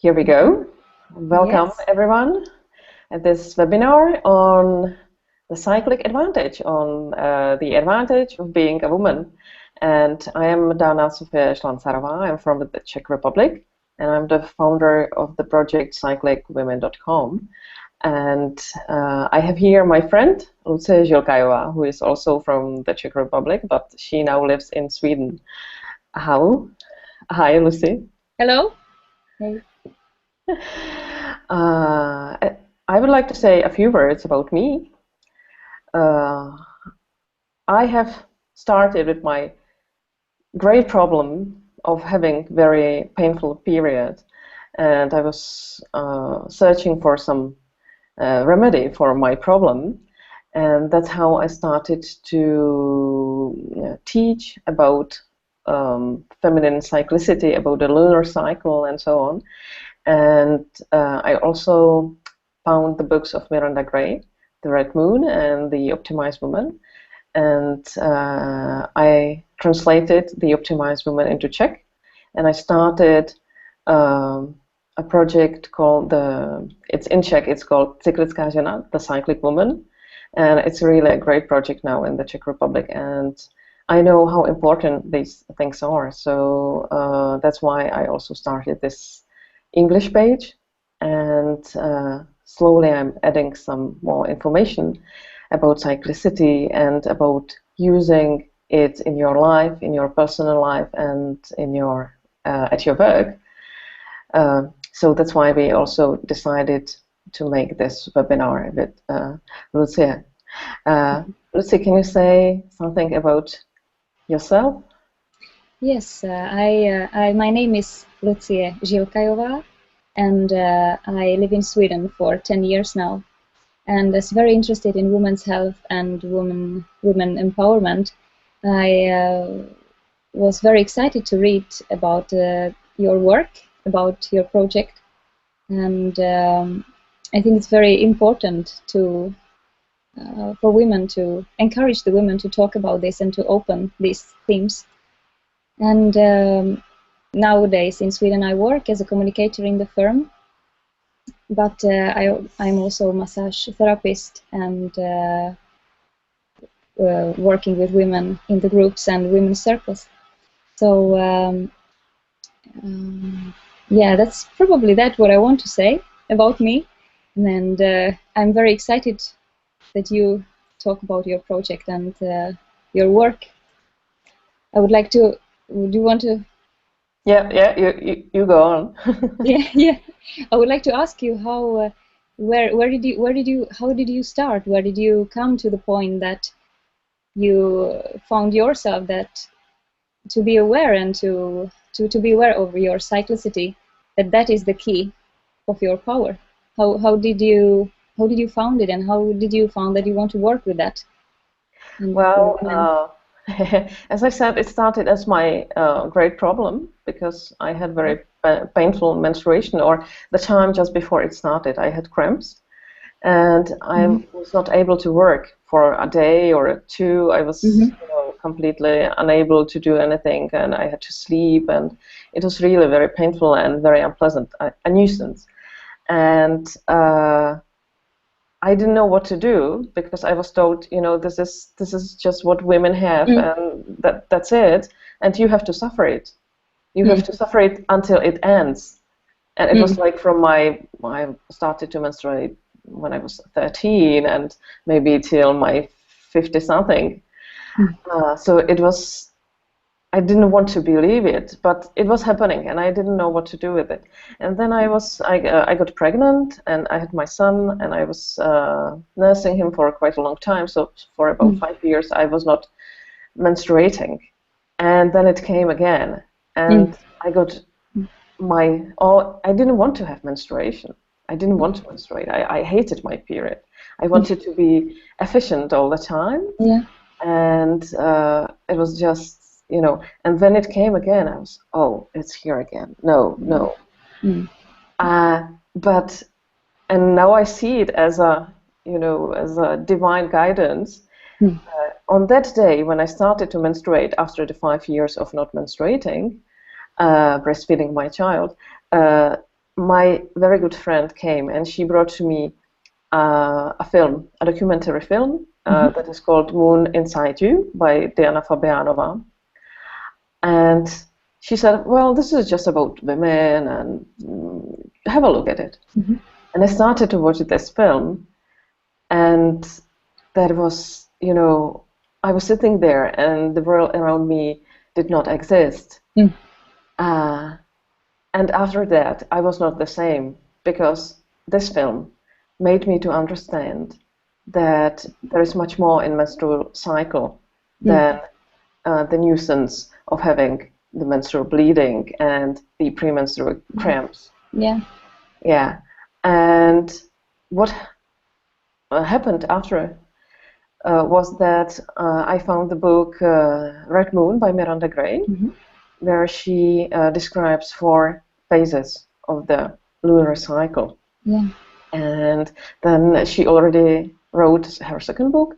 Here we go. Welcome, Yes. everyone, at this webinar on the cyclic advantage, on the advantage of being a woman. And I am Dana-Sofie Slancarova. I'm from the Czech Republic, and I'm the founder of the project CYCLICwomen.com. And I have here my friend, Lucie Zilkayova, who is also from the Czech Republic, but she now lives in Sweden. Hi, Lucie. Hello. Hey. I would like to say a few words about me. I have started with my great problem of having very painful period, and I was searching for some remedy for my problem, and that's how I started to teach about feminine cyclicity, about the lunar cycle, and so on. And I also found the books of Miranda Gray, The Red Moon and The Optimized Woman. And I translated The Optimized Woman into Czech. And I started a project called, it's in Czech, it's called Cyclická žena, The Cyclic Woman. And it's really a great project now in the Czech Republic. And I know how important these things are. So that's why I also started this English page, and slowly I'm adding some more information about cyclicity and about using it in your life, in your personal life, and in your at your work. So that's why we also decided to make this webinar with Lucie. Lucie, can you say something about yourself? Yes, my name is Lucie Zilkayova, and I live in Sweden for 10 years now. And as very interested in women's health and women empowerment, I was very excited to read about your work, about your project, and I think it's very important to for women to encourage the women to talk about this and to open these themes. And nowadays in Sweden I work as a communicator in the firm, but I'm also a massage therapist and working with women in the groups and women's circles. So yeah, that's probably what I want to say about me. And I'm very excited that you talk about your project and your work. I would like to. Do you want to? Yeah. You go on. yeah. I would like to ask you how, how did you start? Where did you come to the point that you found yourself that to be aware and to be aware of your cyclicity, that is the key of your power? How did you found it, and how did you found that you want to work with that? Well, as I said, it started as my great problem because I had very painful menstruation, or the time just before it started, I had cramps, and I was not able to work for a day or two. I was completely unable to do anything, and I had to sleep, and it was really very painful and very unpleasant, a nuisance. And I didn't know what to do because I was told, this is just what women have, and that's it, and you have to suffer it. You have to suffer it until it ends. And it was like I started to menstruate when I was 13, and maybe till my 50-something. So it was. I didn't want to believe it, but it was happening, and I didn't know what to do with it. And then I got pregnant, and I had my son, and I was nursing him for quite a long time. So for about 5 years, I was not menstruating, and then it came again, and I got I didn't want to have menstruation. I didn't want to menstruate. I hated my period. I wanted to be efficient all the time, and it was just. And when it came again, I was, it's here again. No. And now I see it as a divine guidance. On that day, when I started to menstruate after the 5 years of not menstruating, breastfeeding my child, my very good friend came and she brought to me a film, a documentary film that is called Moon Inside You by Dana-Sofie. And she said, well, this is just about women, and have a look at it. And I started to watch this film, and that was, you know, I was sitting there and the world around me did not exist. And after that, I was not the same, because this film made me to understand that there is much more in menstrual cycle than the nuisance of having the menstrual bleeding and the premenstrual cramps. Yeah. And what happened after was that I found the book Red Moon by Miranda Gray, where she describes 4 phases of the lunar cycle. And then she already wrote her second book,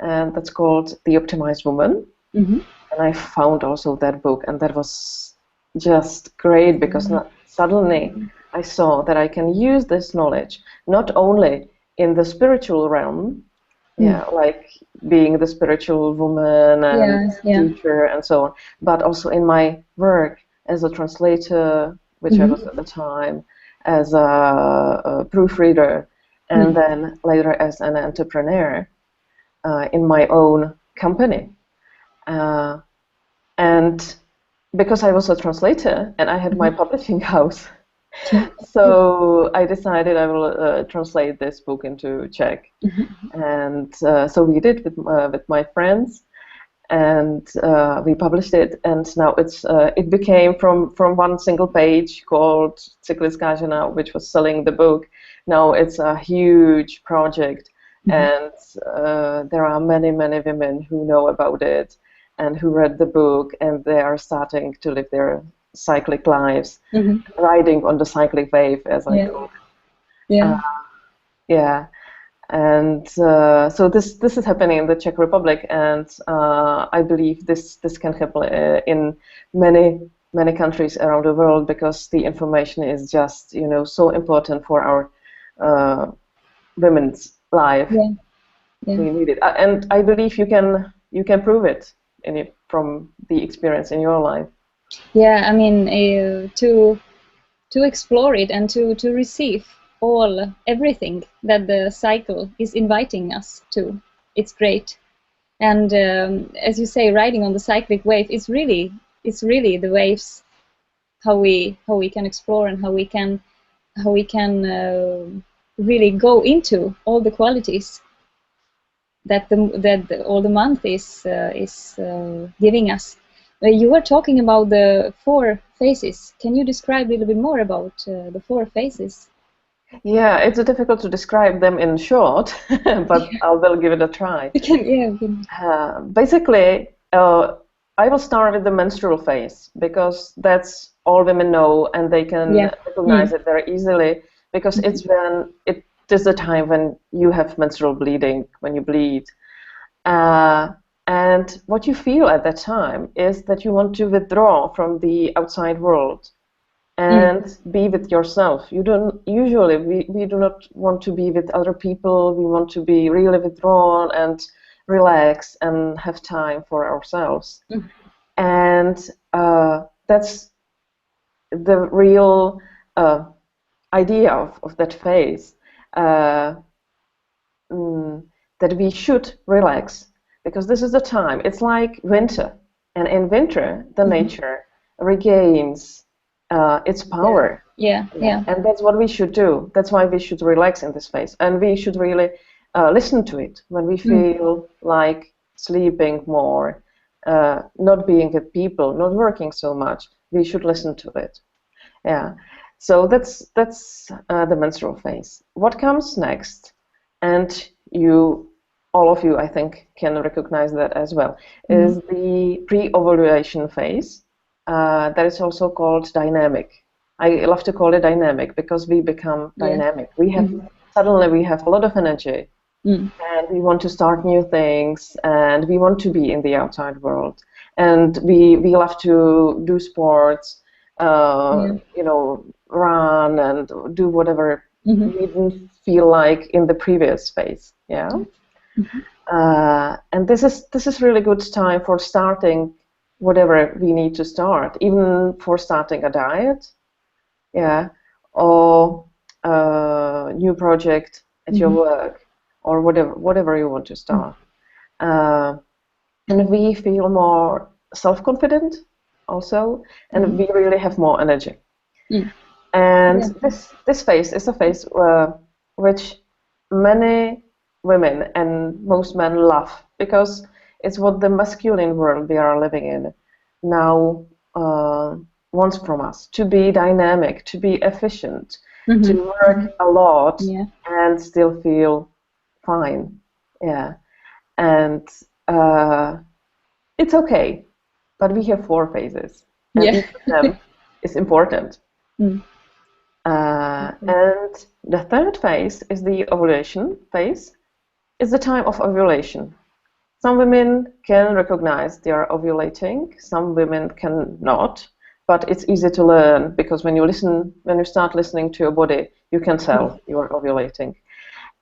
and that's called The Optimized Woman. And I found also that book, and that was just great, because suddenly I saw that I can use this knowledge not only in the spiritual realm, like being the spiritual woman and teacher and so on, but also in my work as a translator, which I was at the time, as a proofreader, and then later as an entrepreneur in my own company. And because I was a translator and I had my publishing house, so I decided I will translate this book into Czech. And so we did with my friends, and we published it. And now it became from one single page called CYCLICká žena, which was selling the book. Now it's a huge project, and there are many women who know about it and who read the book, and they are starting to live their cyclic lives, riding on the cyclic wave, as I call it. And so this is happening in the Czech Republic, and I believe this can happen in many countries around the world, because the information is just, you know, so important for our women's life. We need it, and I believe you can prove it from the experience in your life. I mean, to explore it and to receive everything that the cycle is inviting us to, it's great. And as you say, riding on the cyclic wave is really the waves, how we can explore and how we can really go into all the qualities that all the month is giving us. You were talking about the 4 phases. Can you describe a little bit more about the 4 phases? Yeah, it's difficult to describe them in short, but I will give it a try. Basically, I will start with the menstrual phase, because that's all women know, and they can recognize it very easily, because it's when it is the time when you have menstrual bleeding, when you bleed. And what you feel at that time is that you want to withdraw from the outside world and be with yourself. You don't usually, we do not want to be with other people. We want to be really withdrawn and relax and have time for ourselves. And that's the real idea of that phase, that we should relax, because this is the time. It's like winter, and in winter the nature regains its power. And that's what we should do. That's why we should relax in this phase, and we should really listen to it when we feel like sleeping more, not being with people, not working so much. We should listen to it. So that's the menstrual phase. What comes next, and all of you, I think, can recognize that as well, is the pre-ovulation phase. That is also called dynamic. I love to call it dynamic, because we become dynamic. Suddenly we have a lot of energy, and we want to start new things, and we want to be in the outside world, and we love to do sports, you know, run and do whatever we didn't feel like in the previous phase. Yeah. And this is really good time for starting whatever we need to start, even for starting a diet, yeah, or a new project at your work, or whatever you want to start. And we feel more self-confident also, and we really have more energy. And this phase is a phase which many women and most men love, because it's what the masculine world we are living in now wants from us: to be dynamic, to be efficient, to work a lot and still feel fine. Yeah, and it's okay, but we have 4 phases, and each of them is important. And the third phase is the ovulation phase. It's the time of ovulation. Some women can recognize they are ovulating, some women cannot, but it's easy to learn, because when you start listening to your body, you can tell you are ovulating.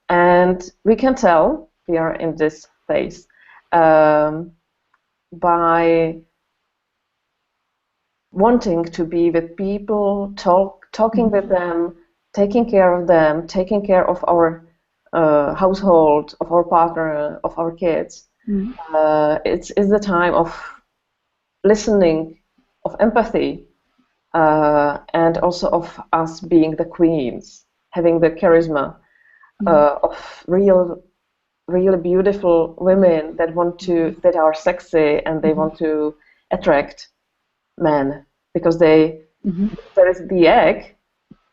And we can tell we are in this phase by wanting to be with people, talking with them, taking care of them, taking care of our household, of our partner, of our kids. It's the time of listening, of empathy, and also of us being the queens, having the charisma of really beautiful women that are sexy, and they want to attract men, because there is the egg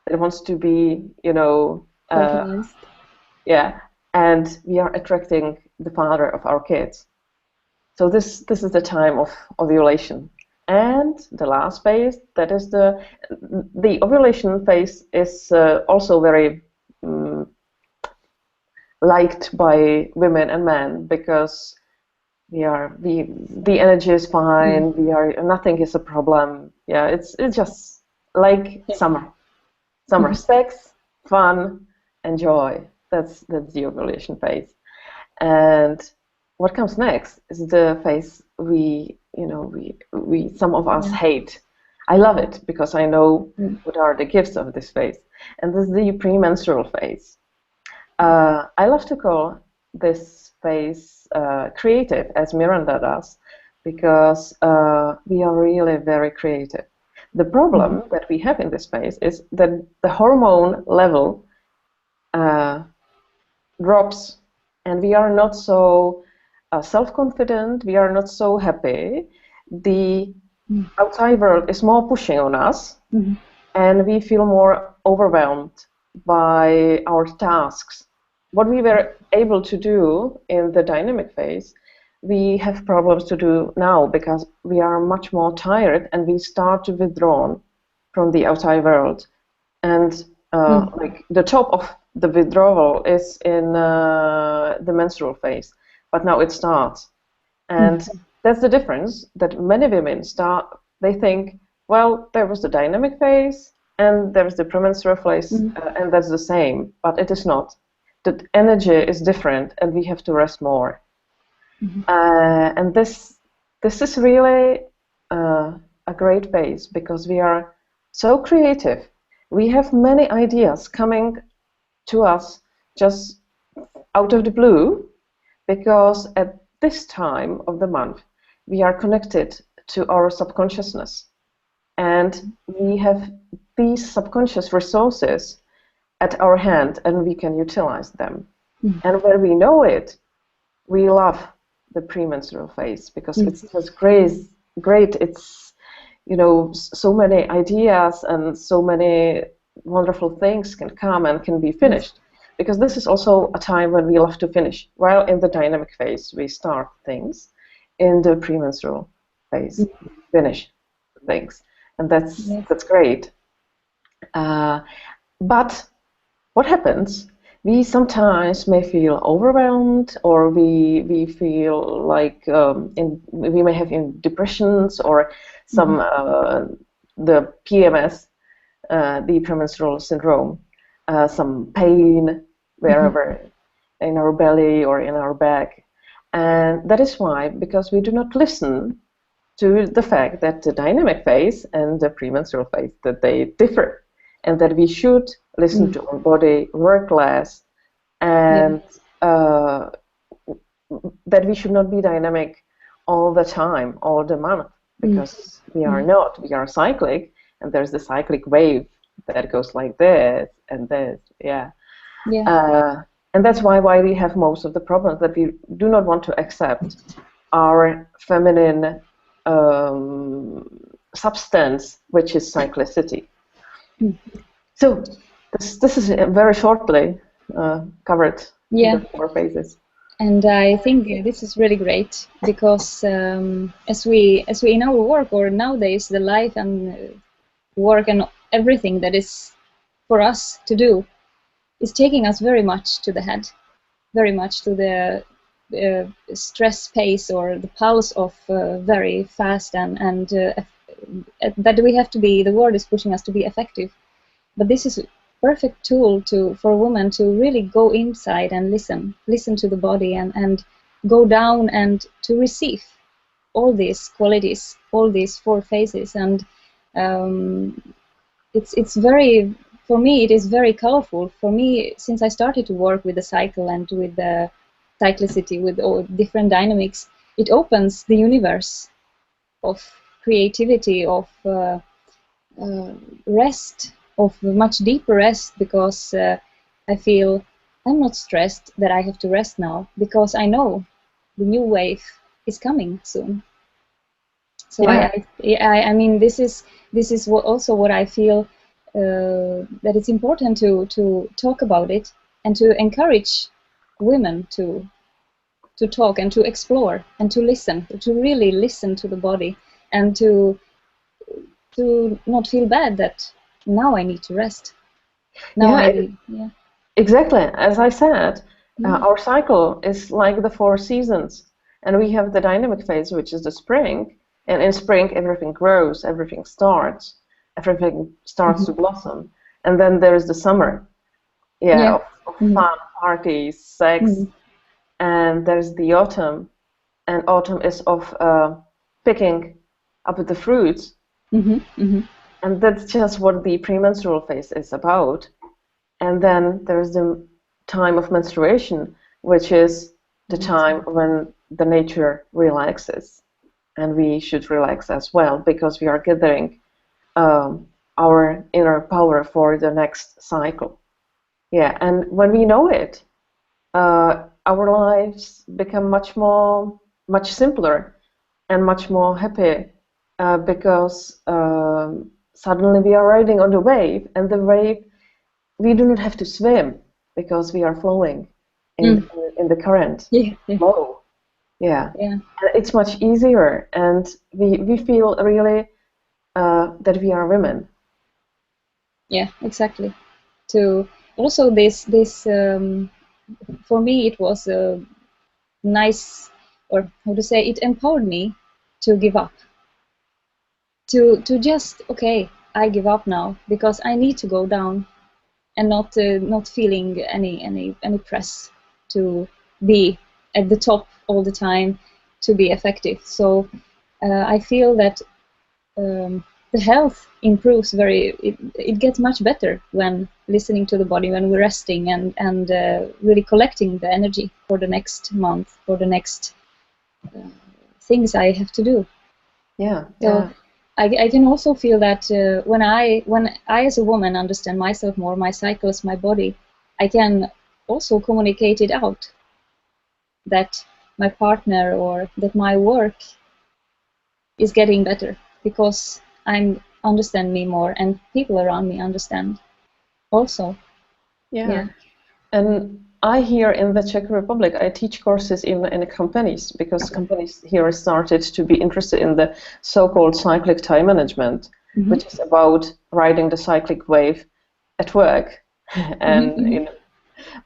that wants to be, and we are attracting the father of our kids. So this is the time of ovulation. And the last phase, that is the ovulation phase, is also very liked by women and men, because the energy is fine. Nothing is a problem. Yeah, it's just like summer sex, fun, and joy. That's the ovulation phase. And what comes next is the phase we some of us hate. I love it because I know what are the gifts of this phase, and this is the premenstrual phase. I love to call this phase creative, as Miranda does, because we are really very creative. The problem that we have in this phase is that the hormone level drops, and we are not so self-confident, we are not so happy. The outside world is more pushing on us, and we feel more overwhelmed by our tasks. What we were able to do in the dynamic phase, we have problems to do now, because we are much more tired and we start to withdraw from the outside world. And like the top of the withdrawal is in the menstrual phase, but now it starts. And that's the difference, that many women they think, well, there was the dynamic phase and there was the premenstrual phase, and that's the same, but it is not. The energy is different, and we have to rest more. And this is really a great phase, because we are so creative. We have many ideas coming to us just out of the blue, because at this time of the month we are connected to our subconsciousness, and we have these subconscious resources at our hand, and we can utilize them. And when we know it, we love the premenstrual phase, because it's just great. It's, so many ideas and so many wonderful things can come and can be finished, because this is also a time when we love to finish. While in the dynamic phase we start things, in the premenstrual phase we finish things, and that's great. But what happens? We sometimes may feel overwhelmed, or we feel like we may have depressions, or some the PMS, the premenstrual syndrome. some pain wherever in our belly or in our back. And that is why, because we do not listen to the fact that the dynamic phase and the premenstrual phase, that they differ, and that we should listen to our body, work less, and that we should not be dynamic all the time, all the month, because we are not. We are cyclic, and there's the cyclic wave that goes like this and this, and that's why we have most of the problems, that we do not want to accept our feminine substance, which is cyclicity. So this is very shortly covered the 4 phases. And I think this is really great, because as we in our work, or nowadays the life and work and everything that is for us to do is taking us very much to the head, very much to the stress pace, or the pulse of very fast and that we have to be, the world is pushing us to be effective. But this is a perfect tool for a woman to really go inside and listen to the body, and go down and to receive all these qualities, all these 4 phases. And it's very, for me, it is very colorful. For me, since I started to work with the cycle and with the cyclicity, with all different dynamics, it opens the universe of creativity, of rest, of much deeper rest, because I feel I'm not stressed that I have to rest now, because I know the new wave is coming soon. So I mean, this is also what I feel, that it's important to talk about it, and to encourage women to talk and to explore and to listen, to really listen to the body, and to not feel bad that now I need to rest. Now Exactly. As I said, our cycle is like the 4 seasons, and we have the dynamic phase, which is the spring, and in spring everything grows, everything starts to blossom, and then there is the summer, of fun, parties, sex, and there's the autumn, and autumn is of picking up the fruits. And that's just what the premenstrual phase is about. And then there's the time of menstruation, which is the time when the nature relaxes. And we should relax as well, because we are gathering our inner power for the next cycle. And when we know it, our lives become much simpler and much more happy, because suddenly we are riding on the wave, and the wave, we do not have to swim, because we are flowing in the current flow. And it's much easier, and we feel really that we are women. Exactly. To also this for me, it was a nice, or how to say, it empowered me to give up, to just, okay, I give up now, because I need to go down, and not feeling any press to be at the top all the time, to be effective. So I feel that the health improves it gets much better when listening to the body, when we're resting, and really collecting the energy for the next month, for the next things I have to do. So I can also feel that when I as a woman understand myself more, my cycles, my body, I can also communicate it out, that my partner or that my work is getting better, because I understand me more, and people around me understand also. And I here in the Czech Republic, I teach courses in companies, because companies here started to be interested in the so-called cyclic time management, which is about riding the cyclic wave at work and in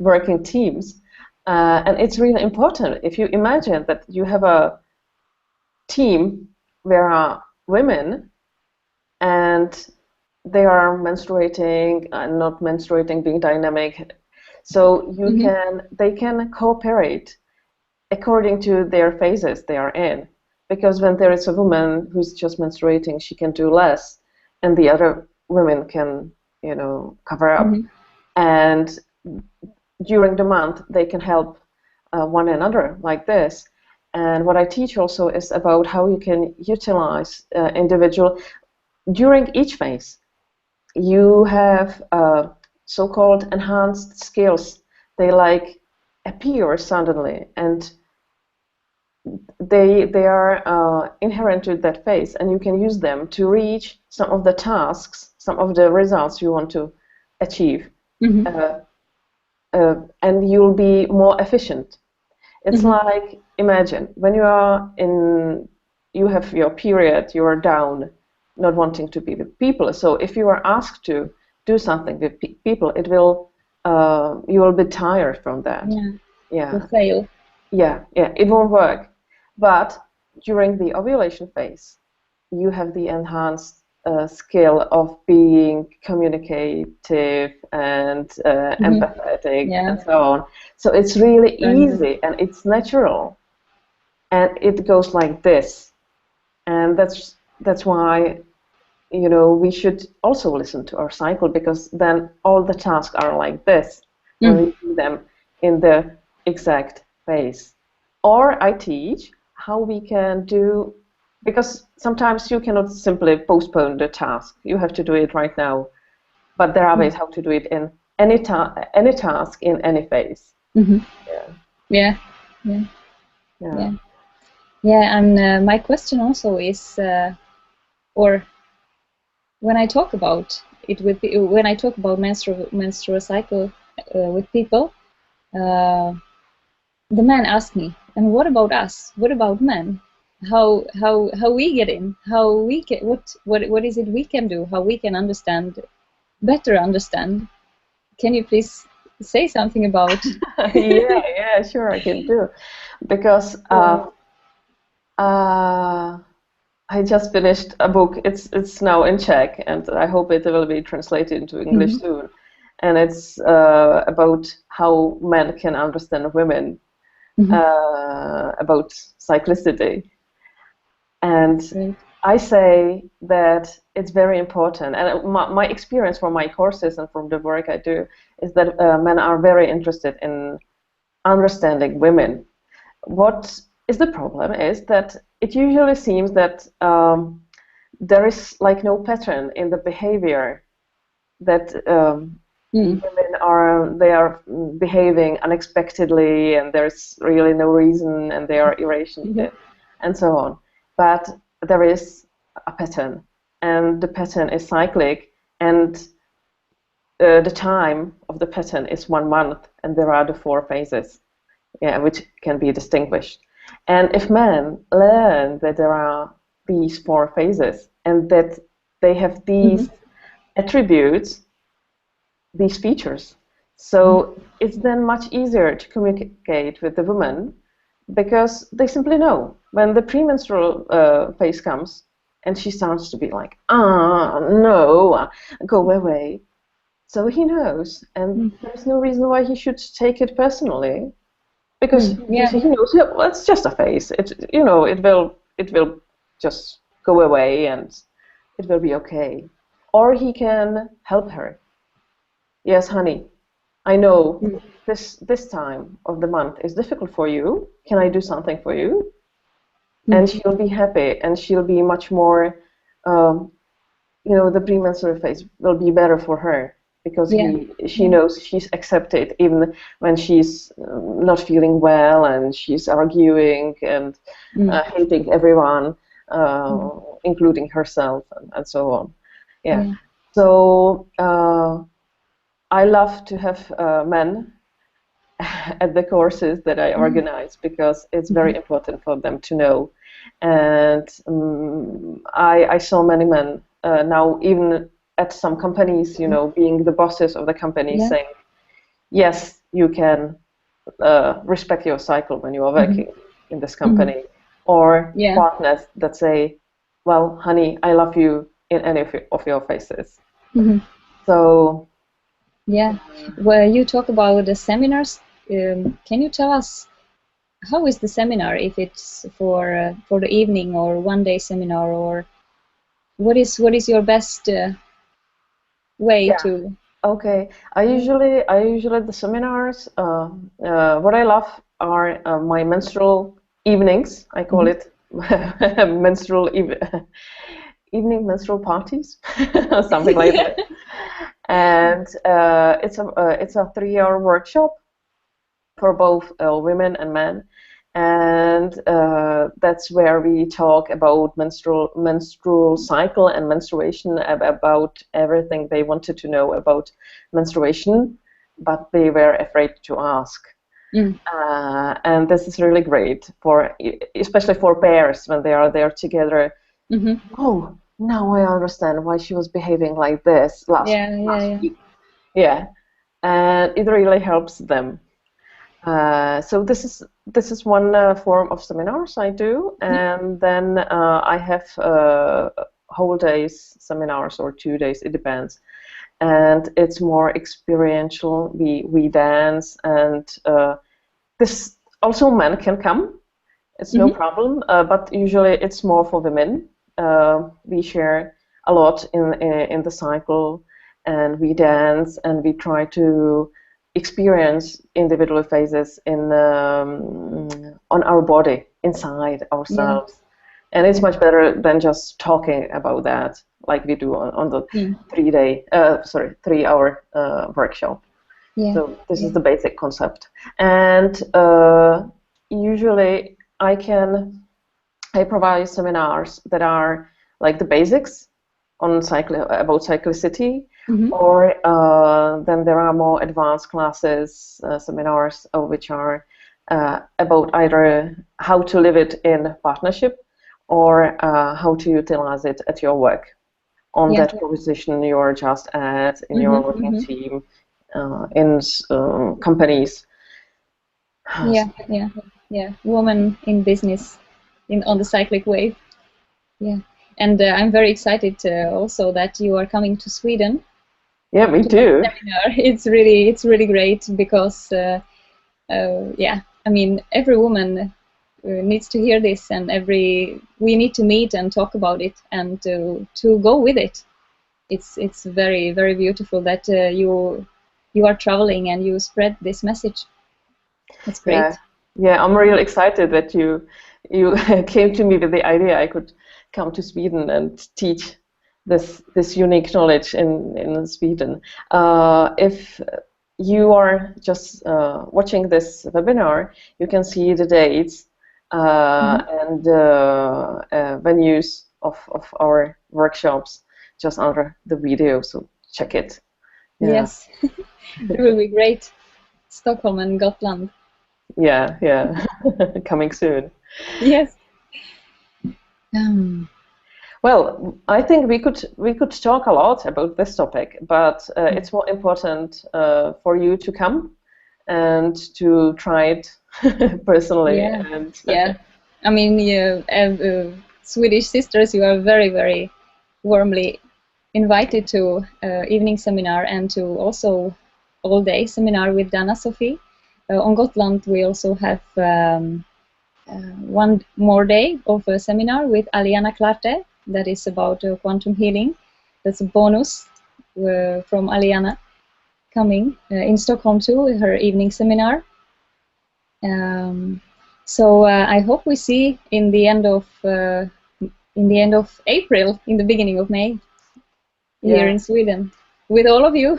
working teams. And it's really important. If you imagine that you have a team where are women, and they are menstruating and not menstruating, being dynamic. So they can cooperate according to their phases they are in. Because when there is a woman who's just menstruating, she can do less, and the other women can, cover up. And during the month, they can help one another like this. And what I teach also is about how you can utilize individual during each phase. You have so-called enhanced skills. They appear suddenly, and they are inherent to that phase, and you can use them to reach some of the tasks, some of the results you want to achieve, and you'll be more efficient. It's like, imagine when you have your period, you are down, not wanting to be with people. So if you are asked to do something with people, you will be tired from that. Yeah. Will fail. Yeah, it won't work. But during the ovulation phase, you have the enhanced skill of being communicative and empathetic and so on. So it's really easy and it's natural, and it goes like this. And that's why we should also listen to our cycle, because then all the tasks are like this when we do them in the exact phase. Or I teach how we can do, because sometimes you cannot simply postpone the task. You have to do it right now. But there are ways how to do it in any task in any phase. Yeah. And my question also is, or when I talk about it when I talk about menstrual cycle with people, the men ask me, and what about us? What about men? How we get in? How we can, what is it we can do? How we can better understand? Can you please say something about? Yeah, sure, I can do, because I just finished a book. It's now in Czech, and I hope it will be translated into English soon. And it's about how men can understand women, about cyclicity. And I say that it's very important. And my experience from my courses and from the work I do is that men are very interested in understanding women. What is the problem is that it usually seems that there is no pattern in the behavior, that women are behaving unexpectedly, and there's really no reason, and they are irrational and so on. But there is a pattern, and the pattern is cyclic, and the time of the pattern is 1 month, and there are the 4 phases, which can be distinguished. And if men learn that there are these 4 phases, and that they have these attributes, these features, so it's then much easier to communicate with the woman, because they simply know when the premenstrual phase comes, and she starts to be like, no, go away. So he knows, and there's no reason why he should take it personally. Because he knows, well, it's just a phase. It will just go away, and it will be okay. Or he can help her. Yes, honey, I know this time of the month is difficult for you. Can I do something for you? And she'll be happy, and she'll be much more. The premenstrual phase will be better for her, because she knows she's accepted even when she's not feeling well, and she's arguing and hating everyone, including herself, and so on. So I love to have men at the courses that I organize, because it's very important for them to know. And I saw many men now, even at some companies, being the bosses of the company, saying, yes, you can respect your cycle when you are working in this company. Or partners that say, well, honey, I love you in any of your phases. Mhm. So Yeah. Well, you talk about the seminars. Can you tell us how is the seminar? If it's for the evening or one day seminar, or what is your best way yeah, to? okay. I usually the seminars. What I love are my menstrual evenings. I call Mhm. it menstrual evening menstrual parties, something like that. And it's a 3-hour workshop for both women and men, and that's where we talk about menstrual cycle and menstruation, about everything they wanted to know about menstruation, but they were afraid to ask. Mm. And this is really great for, especially for pairs when they are there together. Mhm. Oh, now I understand why she was behaving like this last Yeah, yeah, last yeah. week. Yeah, and it really helps them. So this is one form of seminars I do, Yeah. and then I have whole days seminars or 2 days, it depends, and it's more experiential. We dance, and this also men can come. It's no Mhm. problem, but usually it's more for women. We share a lot in the cycle, and we dance, and we try to experience individual phases on our body, inside Yeah. ourselves. And it's Yeah. much better than just talking about that, like we do on the Mm. 3-hour workshop. Yeah. So this is Yeah. the basic concept. And usually I provide seminars that are like the basics on about cyclicity, Mhm. or then there are more advanced classes, seminars, which are about either how to live it in partnership, or how to utilize it at your work, on Yeah. that position you're just at in your Mhm. working Mhm. team, in companies. Yeah. Yeah. Yeah. Woman in business, in on the cyclic wave. Yeah. And I'm very excited also that you are coming to Sweden Yeah, me to this too. seminar. It's really great because yeah, I mean every woman needs to hear this, and we need to meet and talk about it and to go with it. It's very beautiful that you are traveling and you spread this message. It's Yeah, great. yeah, I'm really excited that you came to me with the idea I could come to Sweden and teach this unique knowledge in Sweden. If you are just watching this webinar, you can see the dates Mhm. and venues of our workshops just under the video, so check it. Yeah, Yes, it will be great. Stockholm and Gotland. yeah, yeah. Coming soon. Yes. Um, Well, I think we could talk a lot about this topic, but it's more important for you to come and to try it personally. yeah, And yeah. I mean, Swedish sisters, you are very warmly invited to evening seminar and to also all day seminar with Dana-Sofie. On Gotland, we also have one more day of a seminar with Aliana Klarte that is about quantum healing. That's a bonus from Aliana coming in Stockholm too, her evening seminar. Um, so I hope we see in the end of April, in the beginning of May, here yeah. in Sweden, with all of you.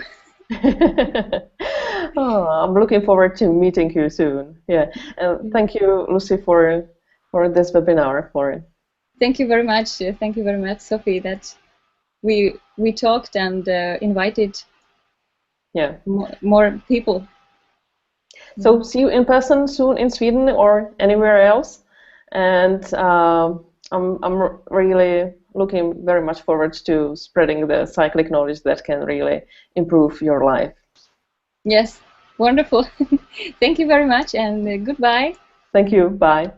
Oh, I'm looking forward to meeting you soon. Yeah, and thank you, Lucy, for this webinar. For Thank you very much. Thank you very much, Sophie, that we talked and invited yeah. more people. So see you in person soon in Sweden or anywhere else. And I'm really looking very much forward to spreading the cyclic knowledge that can really improve your life. Yes, wonderful. Thank you very much, and goodbye. Thank you. Bye.